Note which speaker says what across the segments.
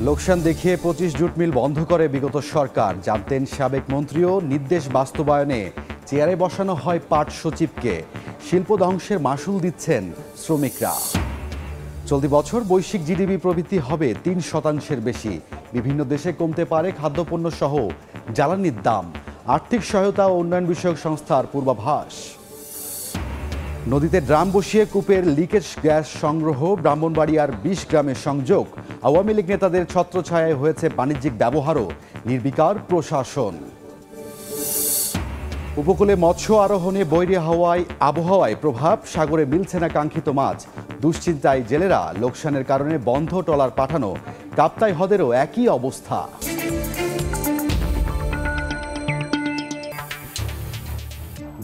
Speaker 1: লোকসান দেখিয়ে 25 jute mill বন্ধ করে বিগত সরকার, জানতেন সাবেক মন্ত্রীও। নির্দেশ বাস্তবায়নে চেয়ারে বসানো হয় পাট সচিবকে। শিল্প ধ্বংসের মাশুল দিচ্ছেন শ্রমিকরা। চলতি বছর বৈশ্বিক জিডিপি প্রবৃদ্ধি হবে 3% বেশি। বিভিন্ন দেশে কমতে পারে খাদ্যপণ্য সহ জ্বালানির দাম। আর্থিক সহায়তা ও উন্নয়ন বিষয়ক সংস্থার পূর্বাভাস। নদীতে ড্রাম বসিয়ে কূপের লিকেজ গ্যাস সংগ্রহ, ব্রাহ্মণবাড়িয়ার 20 গ্রামের সংযোগ। আওয়ামী লীগ নেতাদের ছত্রছায়ায় হয়েছে বাণিজ্যিক ব্যবহারও, নির্বিকার প্রশাসন। উপকূলে মৎস্য আরোহণে বৈরী আবহাওয়ায় প্রভাব, সাগরে মিলছে না কাঙ্ক্ষিত মাছ। দুশ্চিন্তায় জেলেরা, লোকসানের কারণে বন্ধ ট্রলার পাঠানো। কাপ্তাই হ্রদেরও একই অবস্থা।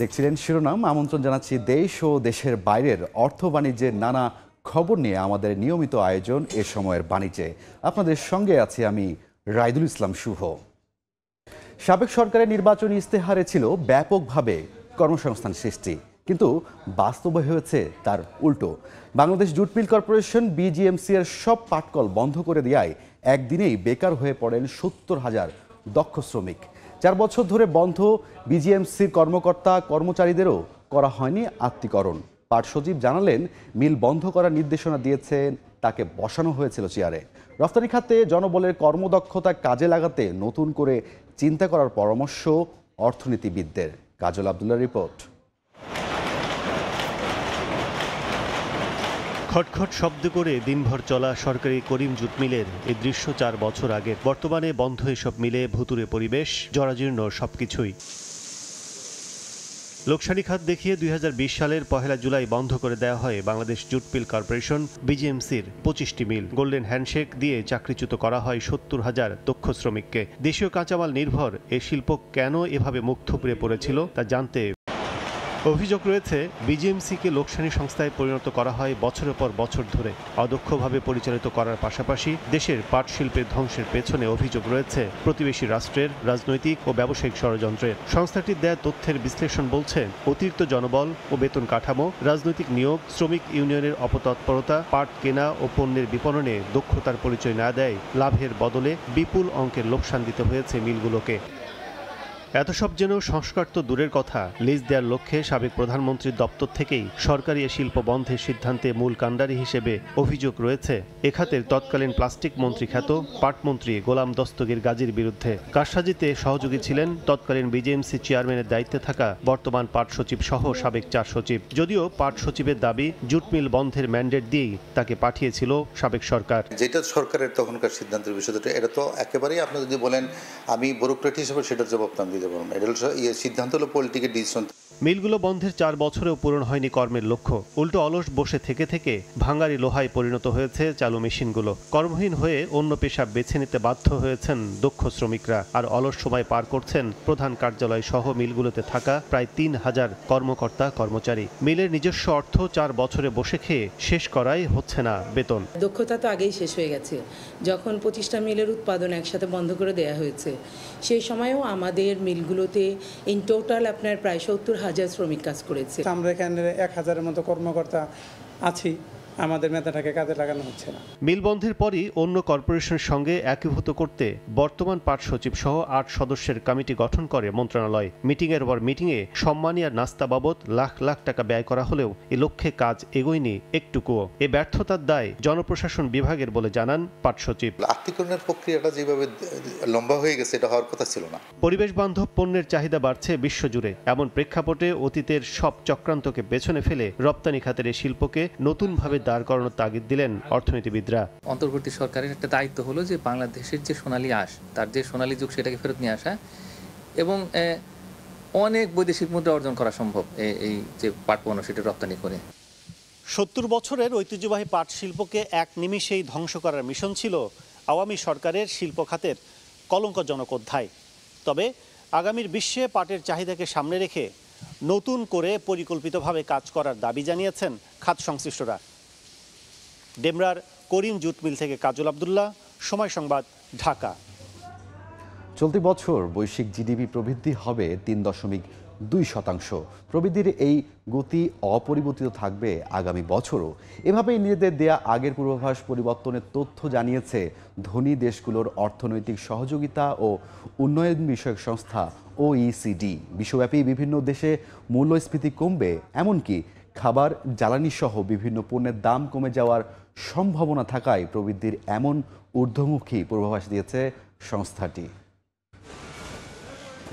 Speaker 1: দেখছিলেন শিরোনাম। আমন্ত্রণ জানাচ্ছি দেশ ও দেশের বাইরের অর্থ বাণিজ্যের নানা খবর নিয়ে আমাদের নিয়মিত আয়োজন এ সময়ের বাণিজ্যে। আপনাদের সঙ্গে আছি আমি রাইদুল ইসলাম শুভ। সাবেক সরকারের নির্বাচনী ইস্তেহারে ছিল ব্যাপকভাবে কর্মসংস্থান সৃষ্টি, কিন্তু বাস্তবে হয়েছে তার উল্টো। Bangladesh jute mill corporation BGMC এর সব পাটকল বন্ধ করে দেওয়ায় একদিনেই বেকার হয়ে পড়েন 70,000 দক্ষ শ্রমিক। 4 বছর ধরে বন্ধ বিজিএমসির কর্মকর্তা কর্মচারীদেরও করা হয়নি আত্মীকরণ। পাট সচিব জানালেন, মিল বন্ধ করার নির্দেশনা দিয়েছেন, তাকে বসানো হয়েছিল চেয়ারে। রফতানি খাতে জনবলের কর্মদক্ষতা কাজে লাগাতে নতুন করে চিন্তা করার পরামর্শ অর্থনীতিবিদদের। কাজল আব্দুল্লাহর রিপোর্ট।
Speaker 2: খটখট শব্দ করে দিনভর চলা সরকারি করিম জুট মিলের এই দৃশ্য 4 বছর আগের। বর্তমানে বন্ধ এসব মিলে ভুতুরে পরিবেশ, জরাজীর্ণ সবকিছুই। লোকসানি খাত দেখিয়ে 2020 সালের 1 জুলাই বন্ধ করে দেওয়া হয় বাংলাদেশ জুট মিল কর্পোরেশন বিজিএমসির 25টি মিল। গোল্ডেন হ্যান্ডশেক দিয়ে চাকরিচ্যুত করা হয় 70,000 দক্ষ শ্রমিককে। দেশীয় কাঁচামাল নির্ভর এ শিল্প কেন এভাবে মুখ থুবড়ে পড়েছিল তা জানতে অভিযোগ রয়েছে, বিজিএমসিকে লোকসানি সংস্থায় পরিণত করা হয় বছরের পর বছর ধরে। অদক্ষভাবে পরিচালিত করার পাশাপাশি দেশের পাট শিল্পের ধ্বংসের পেছনে অভিযোগ রয়েছে প্রতিবেশী রাষ্ট্রের রাজনৈতিক ও ব্যবসায়িক ষড়যন্ত্রের। সংস্থাটির দেয়া তথ্যের বিশ্লেষণ বলছে, অতিরিক্ত জনবল ও বেতন কাঠামো, রাজনৈতিক নিয়োগ, শ্রমিক ইউনিয়নের অপতৎপরতা, পাট কেনা ও পণ্যের বিপণনে দক্ষতার পরিচয় না দেয় লাভের বদলে বিপুল অঙ্কের লোকসান দিতে হয়েছে মিলগুলোকে। এত সব যেন সংস্কার তো দূরের কথা, লিজ দেওয়ার লক্ষ্যে সাবেক প্রধানমন্ত্রীর দপ্তর থেকেই সরকারি শিল্প বন্ধের সিদ্ধান্তে মূল কাণ্ডারি হিসেবে অভিযোগ রয়েছে এ খাতের তৎকালীন প্লাস্টিক মন্ত্রী খ্যাত পাটমন্ত্রী গোলাম দস্তগীর গাজীর বিরুদ্ধে। কারসাজিতে সহযোগী ছিলেন তৎকালীন বিজিএমসি চেয়ারম্যানের দায়িত্বে থাকা বর্তমান পাট সচিব সহ সাবেক 4 সচিব। যদিও পাট সচিবের দাবি, জুট মিল বন্ধের ম্যান্ডেট দিয়েই তাকে পাঠিয়েছিল সাবেক সরকার।
Speaker 3: যেটা সরকারের তখনকার সিদ্ধান্তের বিষয়টা, এটা তো একেবারেই আপনি যদি বলেন আমি ব্যুরোক্রেট হিসেবে সেটার জবাব আমি দিতে পারবো না। এটা সিদ্ধান্ত হলো পলিটিক্যাল ডিসিশন।
Speaker 2: মিলগুলো বন্ধের 4 বছরেও পূরণ হয়নি কর্মের লক্ষ্য। উল্টো অলস বসে থেকে থেকে ভাঙারি লোহায় পরিণত হয়েছে চালু মেশিনগুলো। কর্মহীন হয়ে অন্য পেশা বেছে নিতে বাধ্য হয়েছেন দক্ষ শ্রমিকরা। আর অলস সময় পার করছেন প্রধান কার্যালয় সহ মিলগুলোতে থাকা প্রায় 3,000 কর্মকর্তা কর্মচারী। মিলের নিজস্ব অর্থ 4 বছরে বসে খেয়ে শেষ করাই হচ্ছে না বেতন।
Speaker 4: দক্ষতা তো আগেই শেষ হয়ে গেছে। যখন 25টা মিলের উৎপাদন একসাথে বন্ধ করে দেওয়া হয়েছে, সেই সময়ও আমাদের মিলগুলোতে ইন টোটাল আপনার প্রায় 70,000 শ্রমিক কাজ করেছে।
Speaker 5: আমরা এখানে 1,000-এর মতো কর্মকর্তা আছি, আমাদের মেধাটাকে কাজে লাগানো হচ্ছে না।
Speaker 2: মিল বন্ধের পরই অন্য কর্পোরেশনের সঙ্গে একীভূত করতে বর্তমান পাট সচিব সহ 8 সদস্যের কমিটি গঠন করে মন্ত্রণালয়। মিটিংয়ের পর মিটিংয়ে সম্মানী আর নাস্তা বাবদ লাখ লাখ টাকা ব্যয় করা হলেও এ লক্ষ্যে কাজ এগোয়নি একটুকুও। এ ব্যর্থতার দায় জনপ্রশাসন বিভাগের বলে জানান পাট সচিব।
Speaker 3: আত্মীকরণের প্রক্রিয়াটা যেভাবে লম্বা হয়ে গেছে, এটা হওয়ার কথা ছিল না।
Speaker 2: পরিবেশ বান্ধব পণ্যের চাহিদা বাড়ছে বিশ্বজুড়ে। এমন প্রেক্ষাপটে অতীতের সব চক্রান্তকে পেছনে ফেলে রপ্তানি খাতের এই শিল্পকে নতুনভাবে দাঁড় করানোর তাগিদ দিলেন অর্থনীতিবিদরা।
Speaker 6: অন্তর্বর্তী সরকারের একটা দায়িত্ব হলো যে বাংলাদেশের যে সোনালী আঁশ, তার যে সোনালী যুগ, সেটাকে ফেরত নিয়ে আসা এবং অনেক বৈদেশিক মুদ্রা অর্জন করা সম্ভব এই যে পাট পণ্য সেটা রপ্তানি করে।
Speaker 2: 70 বছরের ঐতিহ্যবাহী পাট শিল্পকে এক নিমিষেই ধ্বংস করার মিশন ছিল আওয়ামী সরকারের শিল্প খাতের কলঙ্কজনক অধ্যায়। তবে আগামীর বিশ্বে পাটের চাহিদাকে সামনে রেখে নতুন করে পরিকল্পিতভাবে কাজ করার দাবি জানিয়েছেন খাত সংশ্লিষ্টরা। ডেমরার করিম জুট মিল থেকে কাজল আব্দুল্লাহ, সময় সংবাদ, ঢাকা।
Speaker 1: চলতি বছর বৈশ্বিক জিডিপি প্রবৃদ্ধি হবে 2%। প্রবৃদ্ধির এই গতি অপরিবর্তিত থাকবে আগামী বছরও। এভাবেই নিজেদের দেয়া আগের পূর্বাভাস পরিবর্তনের তথ্য জানিয়েছে ধনী দেশগুলোর অর্থনৈতিক সহযোগিতা ও উন্নয়ন বিষয়ক সংস্থা OECD। বিশ্বব্যাপী বিভিন্ন দেশে মূল্যস্ফীতি কমবে, এমনকি খাবার, জ্বালানি সহ বিভিন্ন পণ্যের দাম কমে যাওয়ার সম্ভাবনা থাকায় প্রবৃদ্ধির এমন ঊর্ধ্বমুখী পূর্বাভাস দিয়েছে সংস্থাটি।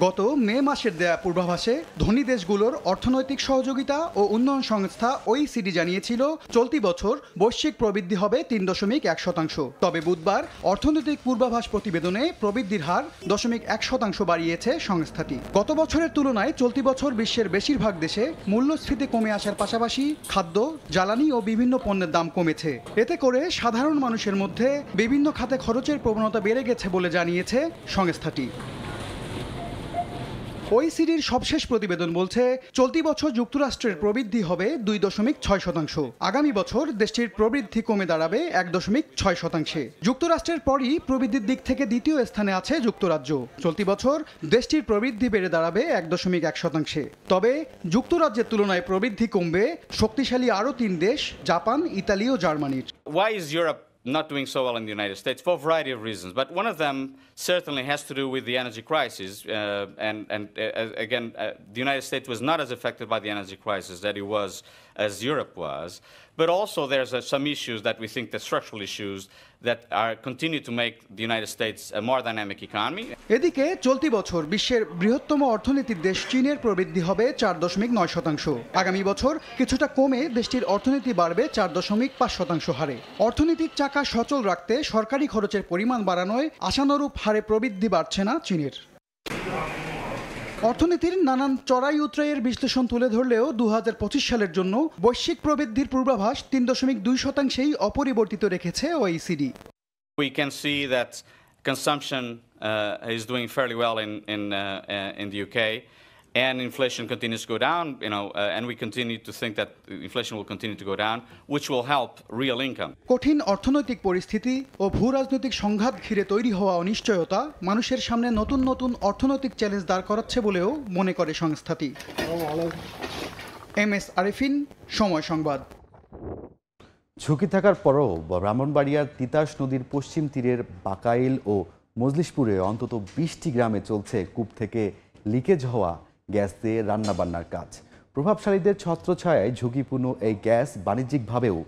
Speaker 7: গত মে মাসের দেয়া পূর্বাভাসে ধনী দেশগুলোর অর্থনৈতিক সহযোগিতা ও উন্নয়ন সংস্থা OECD জানিয়েছিল চলতি বছর বৈশ্বিক প্রবৃদ্ধি হবে 3.1%। তবে বুধবার অর্থনৈতিক পূর্বাভাস প্রতিবেদনে প্রবৃদ্ধির হার 0.1% বাড়িয়েছে সংস্থাটি। গত বছরের তুলনায় চলতি বছর বিশ্বের বেশিরভাগ দেশে মূল্যস্ফীতি কমে আসার পাশাপাশি খাদ্য, জ্বালানি ও বিভিন্ন পণ্যের দাম কমেছে। এতে করে সাধারণ মানুষের মধ্যে বিভিন্ন খাতে খরচের প্রবণতা বেড়ে গেছে বলে জানিয়েছে সংস্থাটি। OECDর সবশেষ প্রতিবেদন বলছে চলতি বছর যুক্তরাষ্ট্রের প্রবৃদ্ধি হবে 2.6%। আগামী বছর দেশটির প্রবৃদ্ধি কমে দাঁড়াবে 1.6%। যুক্তরাষ্ট্রের পরই প্রবৃদ্ধির দিক থেকে দ্বিতীয় স্থানে আছে যুক্তরাজ্য। চলতি বছর দেশটির প্রবৃদ্ধি বেড়ে দাঁড়াবে 1.1%। তবে যুক্তরাজ্যের তুলনায় প্রবৃদ্ধি কমবে শক্তিশালী আরও 3 দেশ, জাপান, ইতালি ও জার্মানির।
Speaker 8: Why is Europe not doing so well in the United States? For a variety of reasons, but one of them certainly has to do with the energy crisis. The United States was not as affected by the energy crisis that it was as Europe was. But also there's some issues that we think that structural issues that continue to make the United States a more dynamic economy.
Speaker 7: এদিকে চলতি বছর বিশ্বের বৃহত্তম অর্থনীতির দেশ চীনের প্রবৃদ্ধি হবে 4.9%। আগামী বছর কিছুটা কমে দেশটির অর্থনীতি বাড়বে 4.5% হারে। অর্থনীতির চাকা সচল রাখতে সরকারি খরচের পরিমাণ বাড়ানোয় আশানুরূপ হারে প্রবৃদ্ধি বাড়ছে না চীনের। অর্থনীতির নানান চড়াই উতরাইয়ের বিশ্লেষণ তুলে ধরলেও 2025 সালের জন্য বৈশ্বিক প্রবৃদ্ধির পূর্বাভাস 3.2%ই অপরিবর্তিত রেখেছে OECD।
Speaker 8: We can see that consumption is doing fairly well in the UK, and inflation continues to go down. And we continue to think that inflation will continue to go down, which will help real income.
Speaker 7: কঠিন অর্থনৈতিক পরিস্থিতি ও ভূরাজনৈতিক সংঘাত ঘিরে তৈরি হওয়া অনিশ্চয়তা মানুষের সামনে নতুন নতুন অর্থনৈতিক চ্যালেঞ্জ দাঁড় করাচ্ছে বলেও মনে করে সংস্থাটি। MS আরিফিন, সময় সংবাদ।
Speaker 1: ঝুঁকি থাকার পরও ব্রাহ্মণবাড়িয়ার তিতাস নদীর পশ্চিম তীরের বাকাইল ও মজলিশপুরে অন্তত 20টি গ্রামে চলছে কূপ থেকে লিকেজ হওয়া গ্যাস দিয়ে রান্নাবান্নার কাজ। প্রভাবশালীদের ছত্রছায়ায় ঝুঁকিপূর্ণ এই গ্যাস বাণিজ্যিকভাবেও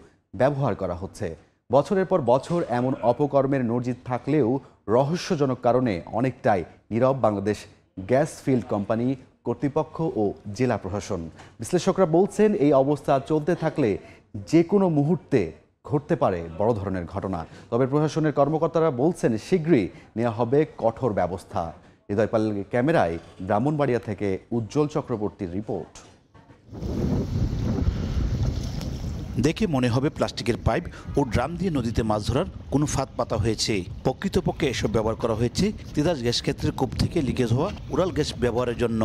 Speaker 1: ব্যবহার করা হচ্ছে। বছরের পর বছর এমন অপকর্মের নজির থাকলেও রহস্যজনক কারণে অনেকটাই নীরব বাংলাদেশ গ্যাস ফিল্ড কোম্পানি কর্তৃপক্ষ ও জেলা প্রশাসন। বিশ্লেষকরা বলছেন এই অবস্থা চলতে থাকলে যে কোনো মুহূর্তে ঘটতে পারে বড় ধরনের ঘটনা। তবে প্রশাসনের কর্মকর্তারা বলছেন শীঘ্রই নেওয়া হবে কঠোর ব্যবস্থা। হৃদয় পালের ক্যামেরায় ব্রাহ্মণবাড়িয়া থেকে উজ্জ্বল চক্রবর্তীর রিপোর্ট।
Speaker 9: দেখে মনে হবে প্লাস্টিকের পাইপ ও ড্রাম দিয়ে নদীতে মাছ ধরার কোনো ফাঁদ পাতা হয়েছে। প্রকৃতপক্ষে এসব ব্যবহার করা হয়েছে তিতাস গ্যাস ক্ষেত্রের কূপ থেকে লিকেজ হওয়া উড়াল গ্যাস ব্যবহারের জন্য।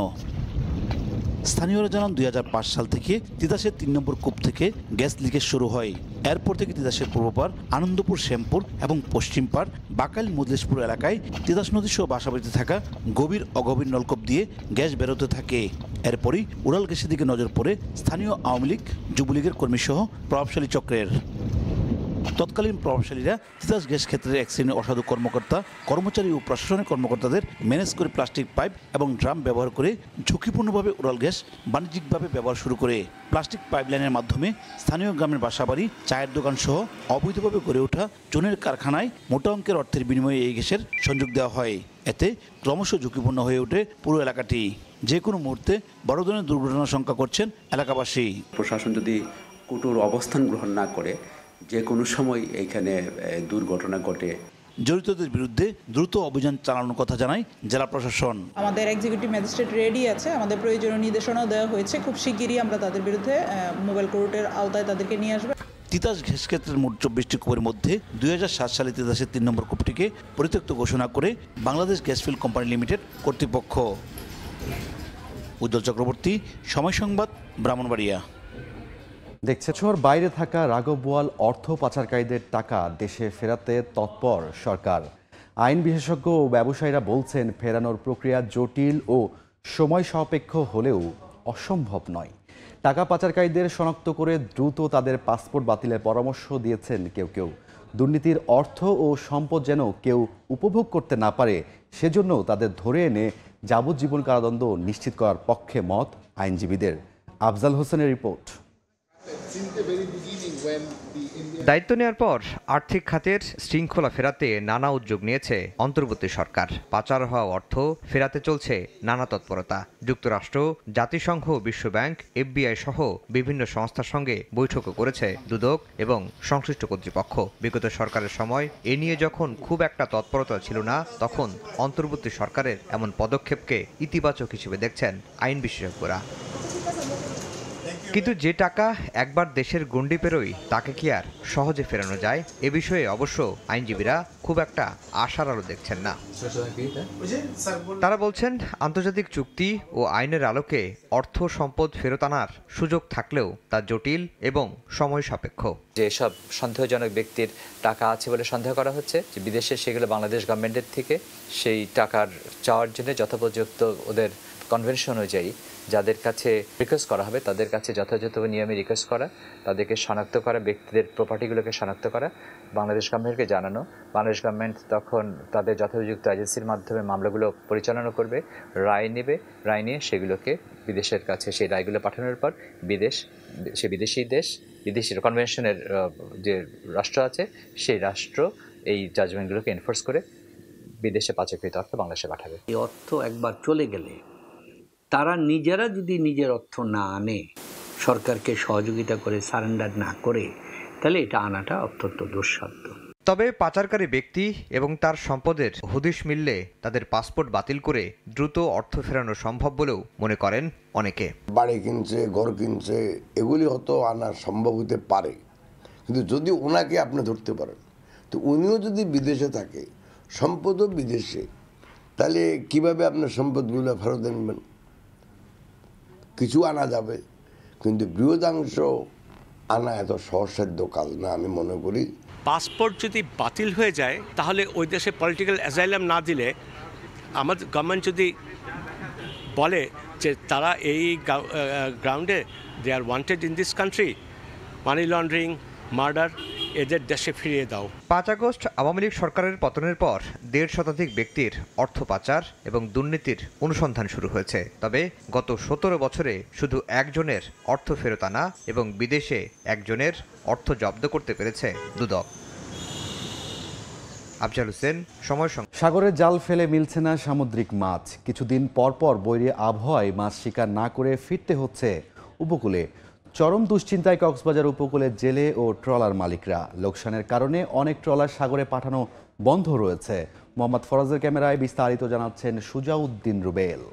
Speaker 9: স্থানীয়রা জানান 2005 সাল থেকে তিতাসের 3 নম্বর কূপ থেকে গ্যাস লিকেজ শুরু হয়। এরপর থেকে তিতাসের পূর্বপার, আনন্দপুর, শ্যামপুর এবং পশ্চিম পার, বাকাইল, মজলিশপুর এলাকায় তিতাস নদী সহ বাসাবাড়িতে থাকা গভীর অগভীর নলকূপ দিয়ে গ্যাস বেরোতে থাকে। এরপরই উড়াল গ্যাসের দিকে নজর পড়ে স্থানীয় আওয়ামী লীগ, যুবলীগের কর্মীসহ প্রভাবশালী চক্রের। তৎকালীন প্রভাবশালীরা তিতাস গ্যাস ক্ষেত্রের এক শ্রেণীর অসাধু কর্মকর্তা, কর্মচারী ও প্রশাসনের কর্মকর্তাদের ম্যানেজ করে প্লাস্টিক পাইপ এবং ড্রাম ব্যবহার করে ঝুঁকিপূর্ণভাবে উড়াল গ্যাস বাণিজ্যিকভাবে ব্যবহার শুরু করে। প্লাস্টিক পাইপলাইনের মাধ্যমে স্থানীয় গ্রামের বাসাবাড়ি, চায়ের দোকান সহ অবৈধভাবে গড়ে ওঠা চুনের কারখানায় মোটা অঙ্কের অর্থের বিনিময়ে এই গ্যাসের সংযোগ দেওয়া হয়। এতে ক্রমশ ঝুঁকিপূর্ণ হয়ে ওঠে পুরো এলাকাটি। যে কোনো মুহূর্তে বড় ধরনের দুর্ঘটনার শঙ্কা করছেন এলাকাবাসী।
Speaker 10: প্রশাসন যদি কঠোর অবস্থান গ্রহণ না করে যে কোনো সময় এইখানে দুর্ঘটনা ঘটে।
Speaker 9: জড়িতদের বিরুদ্ধে দ্রুত অভিযান চালানোর কথা জানায় জেলা প্রশাসন।
Speaker 11: আমাদের এক্সিকিউটিভ ম্যাজিস্ট্রেট রেডি আছে, আমাদের প্রয়োজনীয় নির্দেশনাও দেওয়া হয়েছে। খুব শিগগিরই আমরা তাদের বিরুদ্ধে মোবাইল কোর্টের আওতায় তাদেরকে নিয়ে আসবো।
Speaker 9: তিতাস গ্যাস ক্ষেত্রের মোট 24টি কূপের মধ্যে 2007 সালে তিতাসের 3 নম্বর কূপটিকে পরিত্যক্ত ঘোষণা করে Bangladesh gas field company limited কর্তৃপক্ষ। উজ্জ্বল চক্রবর্তী, সময় সংবাদ, ব্রাহ্মণবাড়িয়া।
Speaker 1: দেখছে শহর বাইরে থাকা রাঘব বোয়াল অর্থ পাচারকারীদের টাকা দেশে ফেরাতে তৎপর সরকার। আইন বিশেষজ্ঞ ও ব্যবসায়ীরা বলছেন ফেরানোর প্রক্রিয়া জটিল ও সময় সাপেক্ষ হলেও অসম্ভব নয়। টাকা পাচারকারীদের শনাক্ত করে দ্রুত তাদের পাসপোর্ট বাতিলের পরামর্শ দিয়েছেন কেউ। দুর্নীতির অর্থ ও সম্পদ যেন কেউ উপভোগ করতে না পারে, সেজন্য তাদের ধরে এনে যাবজ্জীবন কারাদণ্ড নিশ্চিত করার পক্ষে মত আইনজীবীদের। আফজাল হোসেনের রিপোর্ট।
Speaker 12: দায়িত্ব নেওয়ার পর আর্থিক খাতের শৃঙ্খলা ফেরাতে নানা উদ্যোগ নিয়েছে অন্তর্বর্তী সরকার। পাচার হওয়া অর্থ ফেরাতে চলছে নানা তৎপরতা। যুক্তরাষ্ট্র, জাতিসংঘ, বিশ্বব্যাংক, FBI সহ বিভিন্ন সংস্থার সঙ্গে বৈঠকও করেছে দুদক এবং সংশ্লিষ্ট কর্তৃপক্ষ। বিগত সরকারের সময় এ নিয়ে যখন খুব একটা তৎপরতা ছিল না, তখন অন্তর্বর্তী সরকারের এমন পদক্ষেপকে ইতিবাচক হিসেবে দেখছেন আইন বিশেষজ্ঞরা। কিন্তু যে টাকা একবার দেশের গণ্ডি পেরোয় তাকে কি আর সহজে ফেরানো যায়? এ বিষয়ে অবশ্য আইনজীবীরা খুব একটা আশার আলো দেখছেন না। তারা বলছেন, আন্তর্জাতিক চুক্তি ও আইনের আলোকে অর্থ সম্পদ ফেরত আনার সুযোগ থাকলেও তা জটিল এবং সময় সাপেক্ষ।
Speaker 13: যেসব সন্দেহজনক ব্যক্তির টাকা আছে বলে সন্দেহ করা হচ্ছে, যে বিদেশে সেগুলো বাংলাদেশ গভর্নমেন্টের থেকে সেই টাকার চাওয়ার জন্য যথোপযুক্ত ওদের কনভেনশন অনুযায়ী যাদের কাছে রিকোয়েস্ট করা হবে তাদের কাছে যথাযথ নিয়মে রিকোয়েস্ট করা, তাদেরকে শনাক্ত করা, ব্যক্তিদের প্রপার্টিগুলোকে শনাক্ত করা, বাংলাদেশ গভর্নমেন্টকে জানানো। বাংলাদেশ গভর্নমেন্ট তখন তাদের যথোপযুক্ত এজেন্সির মাধ্যমে মামলাগুলো পরিচালনা করবে, রায় নেবে, রায় নিয়ে সেগুলোকে বিদেশের কাছে সেই রায়গুলো পাঠানোর পর বিদেশি কনভেনশনের যে রাষ্ট্র আছে সেই রাষ্ট্র এই জাজমেন্টগুলোকে এনফোর্স করে বিদেশে পাচারকৃত অর্থ বাংলাদেশে পাঠাবে।
Speaker 14: এই অর্থ একবার চলে গেলে তারা নিজেরা যদি নিজের অর্থ না আনে, সরকারকে সহযোগিতা করে সারেন্ডার না করে, তাহলে এটা আনাটা অত্যন্ত দুঃসাধ্য।
Speaker 12: তবে পাচারকারী ব্যক্তি এবং তার সম্পদের হদিশ মিললে তাদের পাসপোর্ট বাতিল করে দ্রুত অর্থ ফেরানো সম্ভব বলেও মনে করেন অনেকে।
Speaker 15: বাড়ি কিনছে, ঘর কিনছে, এগুলি হয়তো আনা সম্ভব হতে পারে, কিন্তু যদি ওনাকে আপনি ধরতে পারেন, তো উনিও যদি বিদেশে থাকে, সম্পদও বিদেশে, তাহলে কিভাবে আপনার সম্পদগুলো ফেরত আনবেন? কিছু আনা যাবে, কিন্তু বৃহদাংশ আনা এত সহজসাধ্য কাজ না আমি মনে করি।
Speaker 16: পাসপোর্ট যদি বাতিল হয়ে যায়, তাহলে ওই দেশে পলিটিক্যাল অ্যাজাইলাম না দিলে, আমাদের গভর্নমেন্ট যদি বলে যে তারা এই গ্রাউন্ডে they are wanted in this country, money laundering, murder, এদের দেশে ফিরিয়ে দাও।
Speaker 12: 5 আগস্ট আওয়ামী লীগ সরকারের পতনের পর 1.5 শতাধিক ব্যক্তির অর্থ পাচার এবং দুর্নীতির অনুসন্ধান শুরু হয়েছে। তবে গত 17 বছরে শুধু একজনের অর্থ ফেরত আনা এবং বিদেশে একজনের অর্থ জব্দ করতে পেরেছে দুদক। আফজাল হোসেন, সময় সংবাদ।
Speaker 1: সাগরে জাল ফেলে মিলছে না সামুদ্রিক মাছ। কিছুদিন পর বৈরী আবহাওয়ায় মাছ শিকার না করে ফিরতে হচ্ছে উপকূলে। চরম দুশ্চিন্তায় কক্সবাজার উপকূলের জেলে ও ট্রলার মালিকরা। লোকসানের কারণে অনেক ট্রলার সাগরে পাঠানো বন্ধ রয়েছে। মোহাম্মদ ফরাজের ক্যামেরায় বিস্তারিত জানাচ্ছেন সুজাউদ্দিন রুবেল।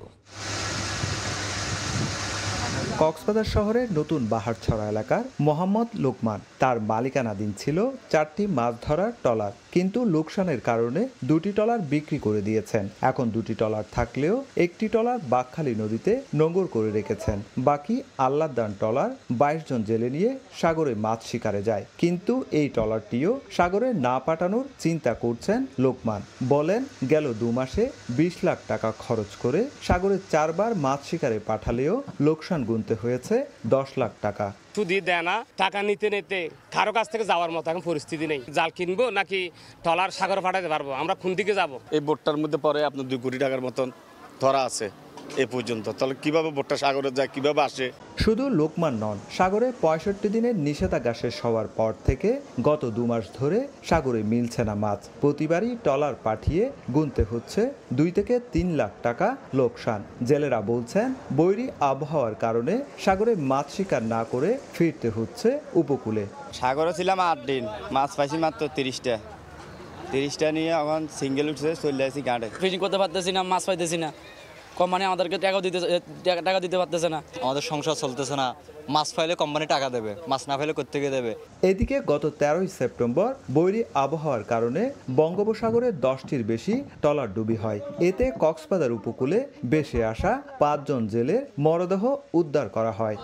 Speaker 17: কক্সবাজার শহরের নতুন বাহারছড়া এলাকার মোহাম্মদ লোকমান, তার মালিকানাধীন ছিল 4টি মাছ ধরার ট্রলার, কিন্তু লোকসানের কারণে 2টি ট্রলার বিক্রি করে দিয়েছেন। এখন 2টি ট্রলার থাকলেও একটি ট্রলার বাকখালী নদীতে নোঙর করে রেখেছেন। বাকি আল্লাহদান ট্রলার 22 জন জেলে নিয়ে সাগরে মাছ শিকারে যায়, কিন্তু এই ট্রলারটিও সাগরে না পাঠানোর চিন্তা করছেন লোকমান। বলেন, গেল 2 মাসে 20 লাখ টাকা খরচ করে সাগরে 4 বার মাছ শিকারে পাঠালেও লোকসান গুনতে হয়েছে 10 লাখ টাকা।
Speaker 18: সুদি দেয় না, টাকা নিতে নিতে কারো কাছ থেকে যাওয়ার মতো এখন পরিস্থিতি নেই। জাল কিনবো নাকি ট্রলার সাগরে পাঠাতে পারবো, আমরা কোন দিকে যাবো?
Speaker 19: এই বোটটার মধ্যে পরে আপনার 2 কোটি টাকার মতন ধরা আছে এ পর্যন্ত, তাহলে কিভাবে বোটটা সাগরে যায়, কিভাবে আসে?
Speaker 17: শুধু লোকমান নন, সাগরে 65 দিনের নিষেধাজ্ঞা শেষ হওয়ার পর থেকে গত 2 মাস ধরে সাগরে মিলছে না মাছ। প্রতিবারই ট্রলার পাঠিয়ে গুনতে হচ্ছে 2 থেকে 3 লাখ টাকা লোকসান। জেলেরা বলছেন, বৈরী আবহাওয়ার কারণে সাগরে মাছ শিকার না করে ফিরতে হচ্ছে উপকূলে।
Speaker 20: সাগরে ছিলাম 8 দিন, মাছ পাইছি মাত্র 30টা নিয়ে এখন সিঙ্গেল উঠছে চলে আসি ঘাটে।
Speaker 21: ফিশিং করতে পারতেছি না, মাছ পাইতেছি না, কোম্পানি আমাদেরকে টাকা দিতে পারতেছে না,
Speaker 20: আমাদের সংসার চলতেছে না। মাছ পাইলে কোম্পানি টাকা দেবে, মাছ না পাইলে কোত্থেকে দেবে?
Speaker 17: এদিকে গত 13 সেপ্টেম্বর বৈরী আবহাওয়ার কারণে বঙ্গোপসাগরে 10টির বেশি ট্রলার ডুবি হয়। এতে কক্সবাজার উপকূলে ভেসে আসা 5 জন জেলের মরদেহ উদ্ধার করা হয়।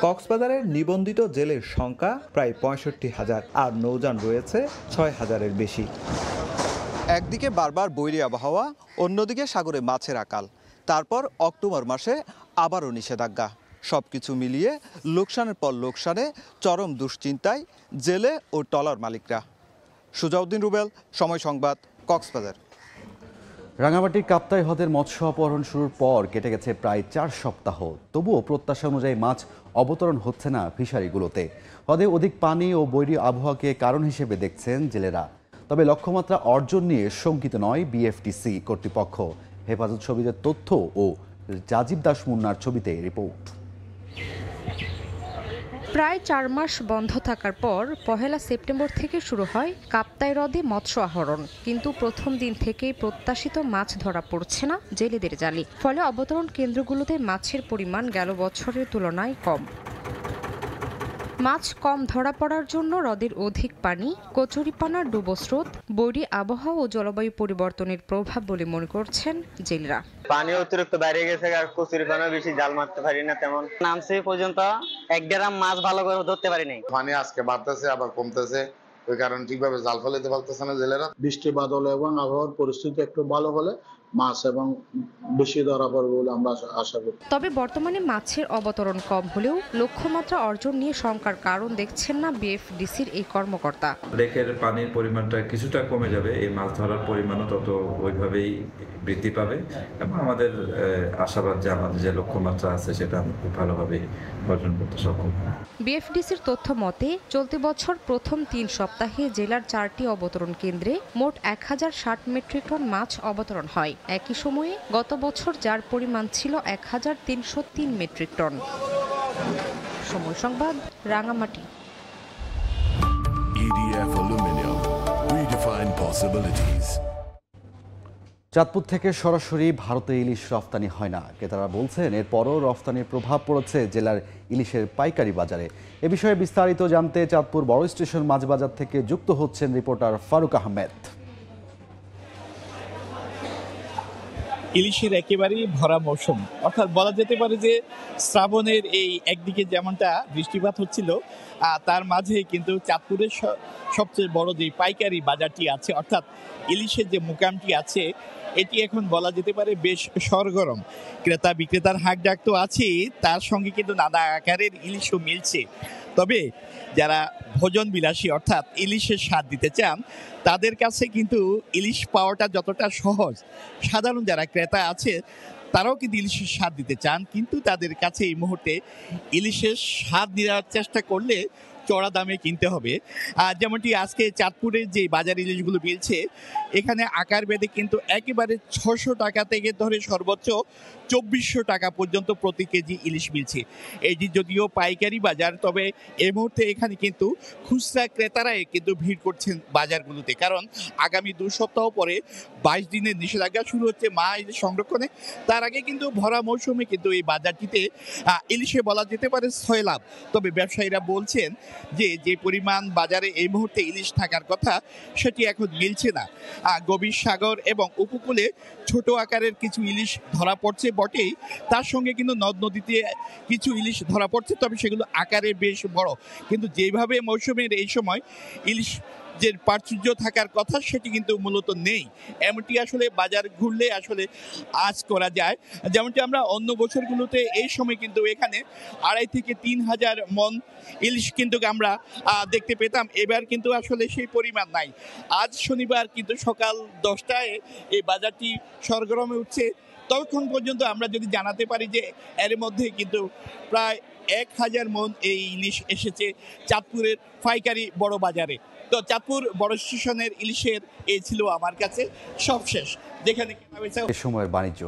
Speaker 17: কক্সবাজারের নিবন্ধিত জেলের সংখ্যা প্রায় 65,000 আর নৌযান রয়েছে 6,000-এর বেশি। একদিকে বারবার বৈরী আবহাওয়া, অন্যদিকে সাগরে মাছের আকাল, তারপর অক্টোবর মাসে আবারও নিষেধাজ্ঞা। সবকিছু মিলিয়ে লোকসানের পর লোকসানে চরম দুশ্চিন্তায় জেলে ও ট্রলার মালিকরা। সুজাউদ্দিন রুবেল, সময় সংবাদ, কক্সবাজার।
Speaker 1: রাঙামাটির কাপ্তাই হ্রদের মৎস্য অপহরণ শুরুর পর কেটে গেছে প্রায় 4 সপ্তাহ, তবুও প্রত্যাশা অনুযায়ী মাছ অবতরণ হচ্ছে না ফিশারিগুলোতে। হ্রদে অধিক পানি ও বৈরী আবহাওয়াকে কারণ হিসেবে দেখছেন জেলেরা। তবে লক্ষ্যমাত্রা অর্জন নিয়ে শঙ্কিত নয় বিএফটিসি কর্তৃপক্ষ। হেফাজত সমিতির তথ্য ও রাজীব দাস মুন্নার ছবিতে রিপোর্ট।
Speaker 4: প্রায় 4 মাস বন্ধ থাকার পর 1 সেপ্টেম্বর থেকে শুরু হয় কাপ্তাই হ্রদে মৎস্য আহরণ, কিন্তু প্রথম দিন থেকেই প্রত্যাশিত মাছ ধরা পড়ছে না জেলেদের জালে। ফলে অবতরণ কেন্দ্রগুলোতে মাছের পরিমাণ গেল বছরের তুলনায় কম। মাছ কম ধরা পড়ার জন্য হ্রদের অধিক পানি, কচুরিপানার ডুবোস্রোত, বৈরী আবহাওয়া ও জলবায়ু পরিবর্তনের প্রভাব বলে মনে করছেন জেলেরা।
Speaker 22: পানি অতিরিক্ত বাইরে গেছে আর কচুরিপানা বেশি, জাল মারতে পারি না তেমন। নামছে পর্যন্ত 1 গ্রাম মাছ ভালো করে ধরতে পারি নাই।
Speaker 23: পানি আজকে বাড়তেছে আবার কমতেছে, ওই কারণে ঠিকভাবে জাল ফেলতে পারতেছে না জেলেরা।
Speaker 24: বৃষ্টি বাদল এবং আবহাওয়ার পরিস্থিতি একটু ভালো হলে মাছ এবং বেশি ধরা পড়বে বলে আমরা আশা করি।
Speaker 4: তবে বর্তমানে মাছের অবতরণ কম হলেও লক্ষ্যমাত্রা অর্জন নিয়ে শঙ্কার কারণ দেখছেন না বিএফডিসির এই কর্মকর্তা।
Speaker 25: লেকের পানির পরিমাণটা কিছুটা কমে যাবে, এই মাছ ধরার পরিমাণও তত ওইভাবেই বৃদ্ধি পাবে এবং আমাদের আশাবাদ যে আমাদের যে লক্ষ্যমাত্রা আছে সেটা খুব ভালোভাবে অর্জন করতে সক্ষম।
Speaker 4: বিএফডিসির তথ্য মতে চলতি বছর প্রথম 3 সপ্তাহে জেলার 4টি অবতরণ কেন্দ্রে মোট 1060 মেট্রিক টন মাছ অবতরণ হয়। একই সময়ে গত বছর যার পরিমাণ ছিল 1303 মেট্রিক টন। সময় সংবাদ, Rangamati.
Speaker 26: EDF Aluminum, redefine possibilities.
Speaker 1: Chandpur থেকে সরাসরি ভারতে ইলিশ রফতানি হয় না। ক্রেতারা বলছেন এরপরও রফতানির প্রভাব পড়েছে জেলার ইলিশের পাইকারি বাজারে। এ বিষয়ে বিস্তারিত জানতে চাঁদপুর বড় স্টেশন মাছবাজার থেকে যুক্ত হচ্ছেন রিপোর্টার ফারুক আহমেদ।
Speaker 27: ইলিশের একেবারেই ভরা মৌসুম, অর্থাৎ বলা যেতে পারে যে শ্রাবণের এই একদিকে যেমনটা বৃষ্টিপাত হচ্ছিল, তার মাঝে কিন্তু চাঁদপুরের সবচেয়ে বড় যে পাইকারি বাজারটি আছে, অর্থাৎ ইলিশের যে মোকামটি আছে, এটি এখন বলা যেতে পারে বেশ সরগরম। ক্রেতা বিক্রেতার হাঁক ডাক তো আছেই, তার সঙ্গে কিন্তু নানা আকারের ইলিশও মিলছে। তবে যারা ভোজন বিলাসী অর্থাৎ ইলিশের স্বাদ দিতে চান, তাদের কাছে কিন্তু ইলিশ পাওয়াটা যতটা সহজ, সাধারণ যারা ক্রেতা আছে তারাও কিন্তু ইলিশের স্বাদ দিতে চান, কিন্তু তাদের কাছে এই মুহূর্তে ইলিশের স্বাদ নেওয়ার চেষ্টা করলে চড়া দামে কিনতে হবে। যেমনটি আজকে চাঁদপুরের যে বাজার ইলিশগুলো মিলছে, এখানে আকার ভেদে কিন্তু একেবারে 600 টাকা থেকে ধরে সর্বোচ্চ 2400 টাকা পর্যন্ত প্রতি কেজি ইলিশ মিলছে। এটি যদিও পাইকারি বাজার, তবে এই মুহূর্তে এখানে কিন্তু খুচরা ক্রেতারাই কিন্তু ভিড় করছেন বাজারগুলোতে, কারণ আগামী 2 সপ্তাহ পরে 22 দিনের নিষেধাজ্ঞা শুরু হচ্ছে মা ইলিশ সংরক্ষণে। তার আগে কিন্তু ভরা মৌসুমে কিন্তু এই বাজারটিতে ইলিশে বলা যেতে পারে সয়লাভ। তবে ব্যবসায়ীরা বলছেন যে পরিমাণ বাজারে এই মুহূর্তে ইলিশ থাকার কথা, সেটি এখন মিলছে না। গভীর সাগর এবং উপকূলে ছোট আকারের কিছু ইলিশ ধরা পড়ছে বটেই, তার সঙ্গে কিন্তু নদ নদীতে কিছু ইলিশ ধরা পড়ছে, তবে সেগুলো আকারে বেশ বড়। কিন্তু যেভাবে মৌসুমের এই সময় ইলিশ যে প্রাচুর্য থাকার কথা, সেটি কিন্তু মূলত নেই। এমনটি আসলে বাজার ঘুরলে আসলে আজ করা যায়। যেমনটি আমরা অন্য বছরগুলোতে এই সময় কিন্তু এখানে 2,500 থেকে 3,000 মন ইলিশ কিন্তু আমরা দেখতে পেতাম, এবার কিন্তু আসলে সেই পরিমাণ নাই। আজ শনিবার কিন্তু সকাল 10টায় এই বাজারটি সরগরমে উঠছে। ততক্ষণ পর্যন্ত আমরা যদি জানাতে পারি যে এর মধ্যে কিন্তু প্রায় 1000 মন এই ইলিশ এসেছে চাঁদপুরের পাইকারি বড় বাজারে। তো চাঁদপুর বড় স্টেশনের ইলিশের এই ছিল আমার কাছে সবশেষ, যেখানে
Speaker 1: এ সময়ের বাণিজ্য।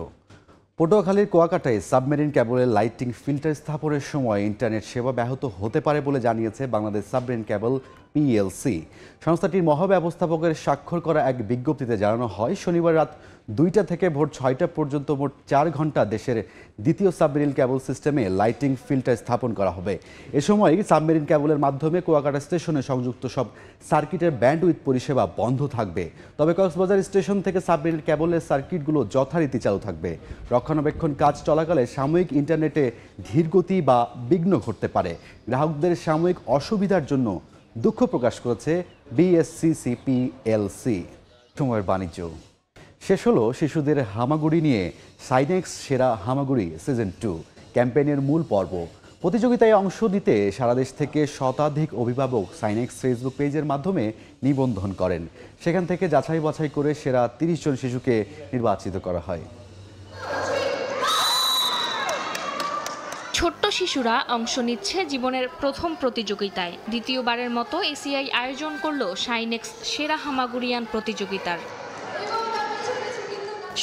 Speaker 1: পটুয়াখালীর কুয়াকাটায় সাবমেরিন কেবলের লাইটিং ফিল্টার স্থাপনের সময় ইন্টারনেট সেবা ব্যাহত হতে পারে বলে জানিয়েছে বাংলাদেশ সাবমেরিন কেবল পিএলসি। সংস্থাটির মহাব্যবস্থাপকের স্বাক্ষর করা এক বিজ্ঞপ্তিতে জানানো হয়, শনিবার রাত 2টা থেকে ভোর 6টা পর্যন্ত মোট 4 ঘন্টা দেশের দ্বিতীয় সাবমেরিন কেবল সিস্টেমে লাইটিং ফিল্টার স্থাপন করা হবে। এ সময় সাবমেরিন কেবলের মাধ্যমে কুয়াকাটা স্টেশনে সংযুক্ত সব সার্কিটের ব্যান্ডউইথ পরিষেবা বন্ধ থাকবে। তবে কক্সবাজার স্টেশন থেকে সাবমেরিন কেবলের সার্কিটগুলো যথারীতি চালু থাকবে। রক্ষণাবেক্ষণ কাজ চলাকালে সাময়িক ইন্টারনেটে ধীরগতি বা বিঘ্ন ঘটতে পারে। গ্রাহকদের সাময়িক অসুবিধার জন্য দুঃখ প্রকাশ করেছে বিএসসিসিপিএলসি। সময়ের বাণিজ্য শেষ হলো শিশুদের হামাগুড়ি নিয়ে সাইনেক্স সেরা হামাগুড়ি সিজন 2 ক্যাম্পেইনের মূল পর্ব। প্রতিযোগিতায় অংশ নিতে সারা দেশ থেকে শতাধিক অভিভাবক সাইনেক্স ফেসবুক পেজের মাধ্যমে নিবন্ধন করেন। সেখান থেকে যাচাই বাছাই করে সেরা 30 জন শিশুকে নির্বাচিত করা হয়।
Speaker 2: ছোট্ট শিশুরা অংশ নিচ্ছে জীবনের প্রথম প্রতিযোগিতায়। দ্বিতীয়বারের মতো এসিআই আয়োজন করল সাইনেক্স সেরা হামাগুড়িয়ান প্রতিযোগিতার।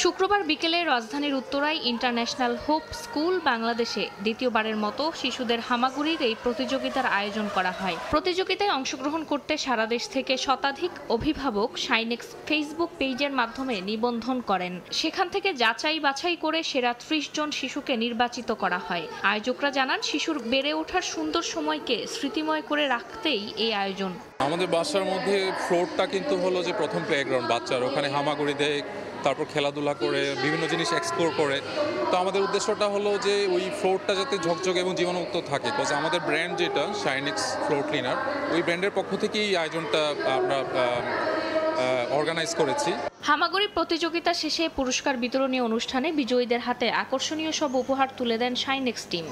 Speaker 2: শুক্রবার বিকেলে রাজধানীর উত্তরায় ইন্টারন্যাশনাল হোপ স্কুল বাংলাদেশে দ্বিতীয়বারের মতো শিশুদের হামাগুড়ির এই প্রতিযোগিতার আয়োজন করা হয়। প্রতিযোগিতায় অংশগ্রহণ করতে সারা দেশ থেকে শতাধিক অভিভাবক সাইনেক্স ফেসবুক পেজের মাধ্যমে নিবন্ধন করেন। সেখান থেকে যাচাই বাছাই করে সেরা 30 জন শিশুকে নির্বাচিত করা হয়। আয়োজকরা জানান, শিশুর বেড়ে ওঠার সুন্দর সময়কে স্মৃতিময় করে রাখতেই এই আয়োজন।
Speaker 3: আমাদের বাসার মধ্যে ফ্লোরটা কিন্তু হলো যে প্রথম প্লেগ্রাউন্ড বাচ্চার, ওখানে হামাগুড়ি দেয়, তারপর খেলাধুলা করে বিভিন্ন জিনিস এক্সপ্লোর করে। তো আমাদের উদ্দেশ্যটা হলো যে ওই ফ্লোরটা যাতে ঝকঝকে এবং জীবাণুমুক্ত থাকে, বিকজ আমাদের ব্র্যান্ড যেটা সাইনেক্স ফ্লোর ক্লিনার, ওই ব্র্যান্ডের পক্ষ থেকেই এই আয়োজনটা আমরা অর্গানাইজ করেছি।
Speaker 2: হামাগুড়ি প্রতিযোগিতা শেষে পুরস্কার বিতরণী অনুষ্ঠানে বিজয়ীদের হাতে আকর্ষণীয় সব উপহার তুলে দেন সাইনেক্স টিম।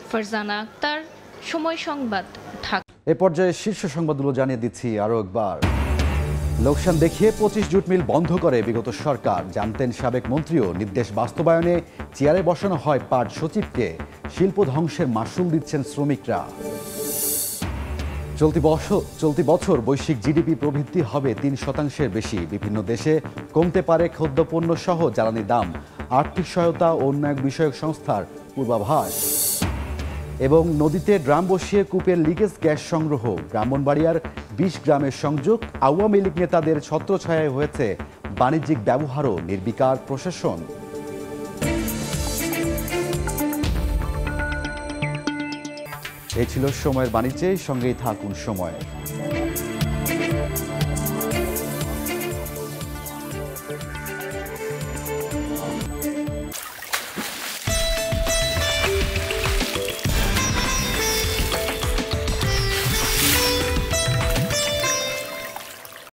Speaker 2: ফারজানা আক্তার, সময় সংবাদ, ঢাকা।
Speaker 1: এ পর্যায়ে শীর্ষ সংবাদগুলো জানিয়ে দিচ্ছি আরও একবার। লোকসান দেখিয়ে 25 জুট মিল বন্ধ করে বিগত সরকার, জানতেন সাবেক মন্ত্রীও। নির্দেশ বাস্তবায়নে চেয়ারে বসানো হয় পাট সচিবকে। শিল্প ধ্বংসের মাশুল দিচ্ছেন শ্রমিকরা। চলতি বছর বৈশ্বিক জিডিপি প্রবৃদ্ধি হবে 3% বেশি। বিভিন্ন দেশে কমতে পারে খাদ্যপণ্য সহ জ্বালানি দাম। আর্থিক সহায়তা ও উন্নয়ন বিষয়ক সংস্থার পূর্বাভাস। এবং নদীতে ড্রাম বসিয়ে কূপের লিকেজ গ্যাস সংগ্রহ। ব্রাহ্মণবাড়িয়ার 20 গ্রামের সংযোগ। আওয়ামী লীগ নেতাদের ছত্রছায়ায় হয়েছে বাণিজ্যিক ব্যবহারও, নির্বিকার প্রশাসন। এই ছিল সময়ের বাণিজ্যের সঙ্গেই থাকুন সময়।